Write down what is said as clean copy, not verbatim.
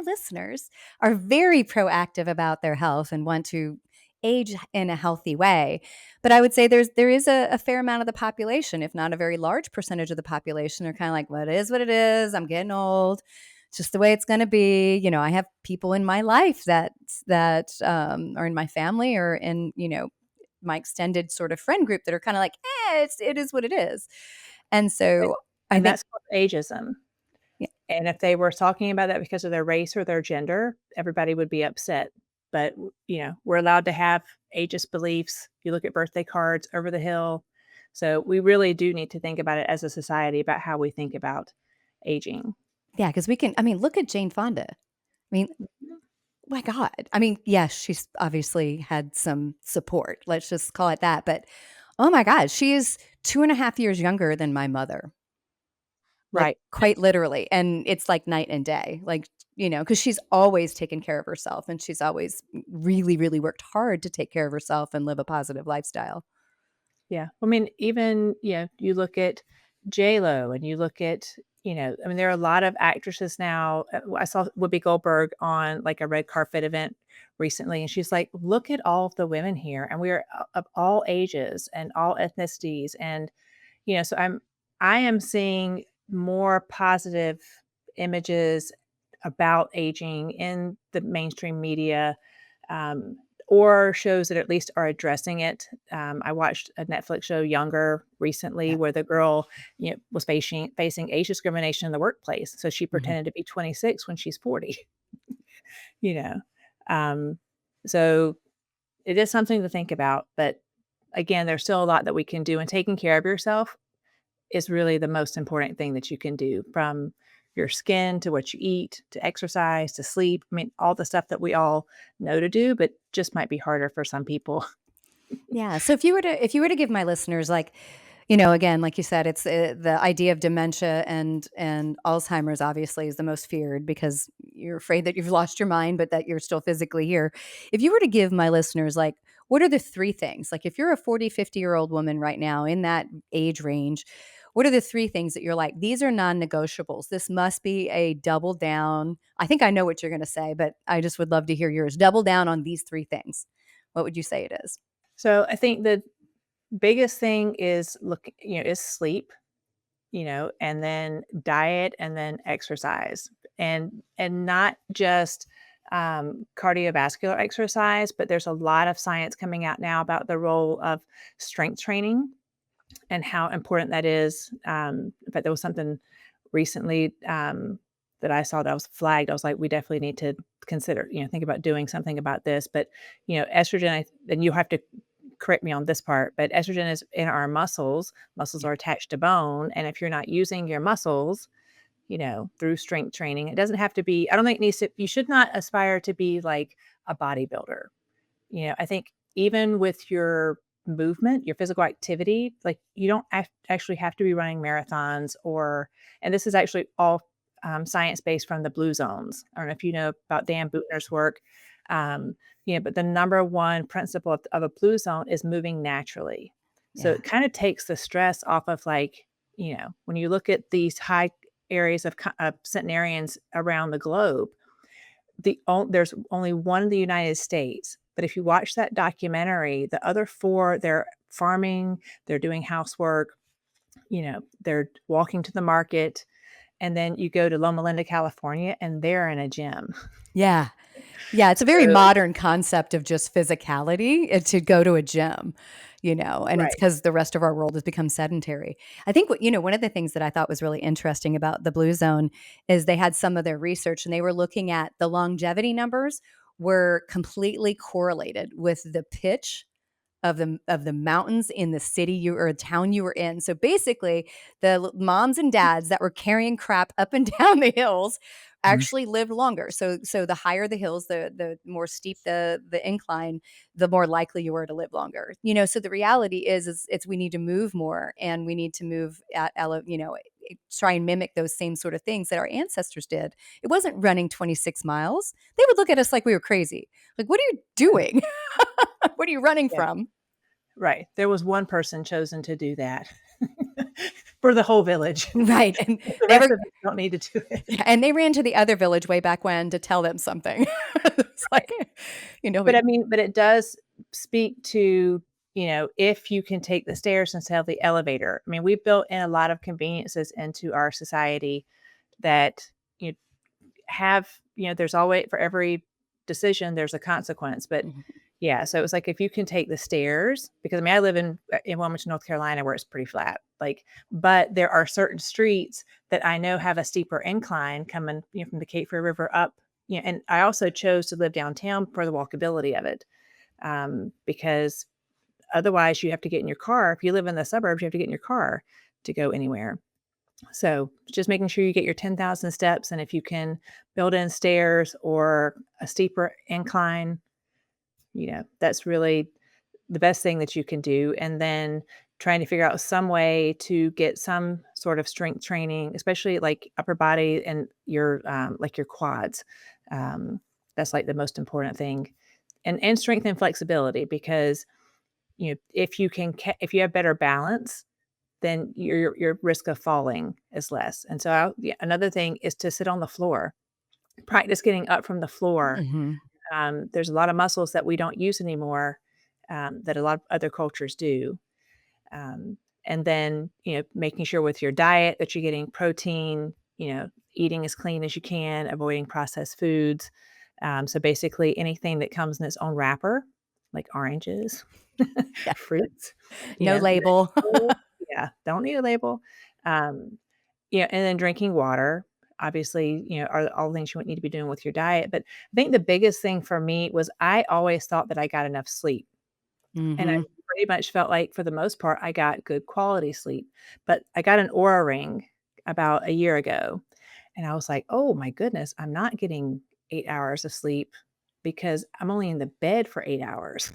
listeners are very proactive about their health and want to age in a healthy way. But I would say there is a fair amount of the population, if not a very large percentage of the population, are kind of like, well, it is what it is. I'm getting old. It's just the way it's going to be. I have people in my life that are in my family or in my extended sort of friend group that are kind of like, it is what it is. And so I And think, that's called ageism. yeah, And if they were talking about that because of their race or their gender, everybody would be upset. But, we're allowed to have ageist beliefs. You look at birthday cards over the hill. So we really do need to think about it as a society about how we think about aging. yeah, because look at Jane Fonda. I mean, Mhm. my God. I mean, yes, she's obviously had some support. Let's just call it that. But oh my God, she is 2.5 years younger than my mother, like Right. quite literally. And it's like night and day, like, because she's always taken care of herself and she's always really, really worked hard to take care of herself and live a positive lifestyle. Yeah. I mean, even, you look at J-Lo and you look at, there are a lot of actresses now. I saw Whoopi Goldberg on like a red carpet event recently, and she's like, look at all of the women here. And we are of all ages and all ethnicities. And, so I am seeing more positive images about aging in the mainstream media, um, or shows that at least are addressing it. I watched a Netflix show, Younger, recently, Yeah. where the girl, was facing age discrimination in the workplace. So she Mhm. pretended to be 26 when she's 40. You know, um, so it is something to think about. But again, there's still a lot that we can do, and taking care of yourself is really the most important thing that you can do, from your skin to what you eat, to exercise, to sleep. I mean, all the stuff that we all know to do, but just might be harder for some people. Yeah. So if you were to give my listeners like, again, like you said, it's the idea of dementia and Alzheimer's obviously is the most feared because you're afraid that you've lost your mind, but that you're still physically here. If you were to give my listeners like, what are the three things? Like if you're a 40, 50-year-old woman right now in that age range, what are the three things that you're like, these are non-negotiables. This must be a double down. I think I know what you're going to say, but I just would love to hear yours. Double down on these three things. What would you say it is? So I think the biggest thing is is sleep, and then diet and then exercise, and not just cardiovascular exercise, but there's a lot of science coming out now about the role of strength training and how important that is. But there was something recently that I saw that was flagged. I was like, we definitely need to consider, think about doing something about this. But estrogen, and you have to correct me on this part, but estrogen is in our muscles. Muscles Yeah. are attached to bone, and if you're not using your muscles, through strength training, it doesn't have to be. I don't think it needs to. You should not aspire to be like a bodybuilder. I think even with your movement, your physical activity, like you don't actually have to be running marathons and this is actually all science based from the blue zones. I don't know if you know about Dan Buettner's work. Um, but the number one principle of a blue zone is moving naturally. So Yeah. it kind of takes the stress off of like, when you look at these high areas of centenarians around the globe, there's only one in the United States, but if you watch that documentary, the other 4, they're farming, they're doing housework, they're walking to the market, and then you go to Loma Linda, California, and they're in a gym. Yeah. Yeah, it's a very So modern concept of just physicality, to go to a gym, and it's right. because the rest of our world has become sedentary. I think one of the things that I thought was really interesting about the Blue Zone is they had some of their research and they were looking at the longevity numbers were completely correlated with the pitch of the mountains in the city you or town you were in. So basically, the moms and dads that were carrying crap up and down the hills actually lived longer. So the higher the hills, the more steep the incline, the more likely you were to live longer. So the reality is it's we need to move more and we need to move try and mimic those same sort of things that our ancestors did. It wasn't running 26 miles. They would look at us like we were crazy. Like, what are you doing? What are you running Yeah, from? right. There was one person chosen to do that. for the whole village. Right, and The they rest were of us don't need to do it. yeah, and they ran to the other village way back when to tell them something. It's like, But we I mean, but it does speak to, if you can take the stairs instead of the elevator. I mean, we've built in a lot of conveniences into our society that you have, there's always for every decision, there's a consequence. But Mhm, yeah, so it was like if you can take the stairs, because I mean, I live in Wilmington, North Carolina, where it's pretty flat. Like, but there are certain streets that I know have a steeper incline coming, from the Cape Fear River up. And I also chose to live downtown for the walkability of it, because otherwise you have to get in your car. If you live in the suburbs, you have to get in your car to go anywhere. So just making sure you get your 10,000 steps. And if you can build in stairs or a steeper incline, that's really the best thing that you can do. And then trying to figure out some way to get some sort of strength training, especially like upper body and your like your quads. Um, that's like the most important thing, and strength and flexibility, because if you have better balance, then your risk of falling is less. And so yeah, another thing is to sit on the floor, practice getting up from the floor. mhm. There's a lot of muscles that we don't use anymore, that a lot of other cultures do. Um, and then, making sure with your diet that you're getting protein, eating as clean as you can, avoiding processed foods. So basically, anything that comes in its own wrapper, like oranges, Yeah, fruits, no label. vegetables. Yeah, don't need a label. Um, and then drinking water, obviously, are all the things you would need to be doing with your diet. But I think the biggest thing for me was I always thought that I got enough sleep. And I Mhm. pretty much felt like for the most part, I got good quality sleep. But I got an Aura Ring about a year ago, and I was like, "Oh my goodness, I'm not getting 8 hours of sleep because I'm only in the bed for 8 hours."